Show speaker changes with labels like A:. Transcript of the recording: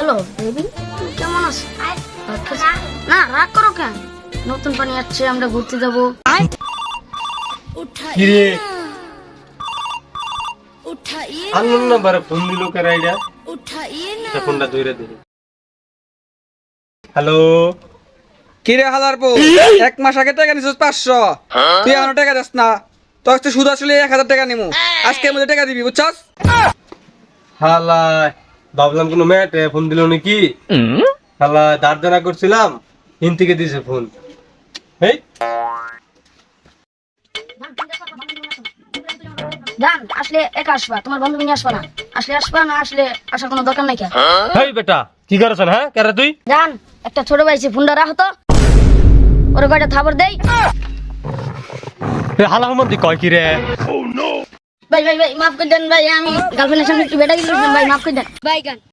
A: Hello baby, কেমন আছো? না রাগ করো কেন? নতুন পানি আসছে, আমরা ঘুরতে যাবো।
B: কিরে আননোন নাম্বারে ফোন দিল কার আইডিয়া ফোনটা ধরে দিল। হ্যালো
C: কিরে হালার পো, 1 মাস আগে টাকা নিছিস 500, তুই এখনো টাকা দিস না। তোর তো সুদ আসলে 1000 টাকা নিমু, আজকের মধ্যে টাকা দিবি বুঝছস?
B: হালাই ভাবলাম কোনো মেয়েটে ফোন দিল নাকি। হালাই দাঁড় দাঁড়া করছিলাম, হিন থেকে দিছে ফোন। এই
A: জান, আসলে একা আসবা, তোমার বন্ধু নিয়ে আসবা না। আসলে আসবা, না আসলে আসার কোনো দরকার নাই। কেন
B: হেই বেটা কি করছেন? হ্যাঁ কেরে তুই?
A: জান, একটা ছোট ভাই সে ফোনটা রাখো তো, ওর কয়টা থাবর দেই।
B: হালা হুমন্দি কয় কি রে?
A: ভাই ভাই ভাই মাফ করে দেন ভাই, আমি গার্লফ্রেন্ডের সামনে একটু বেটা গেছিলাম ভাই, মাফ করে দেন ভাই। গান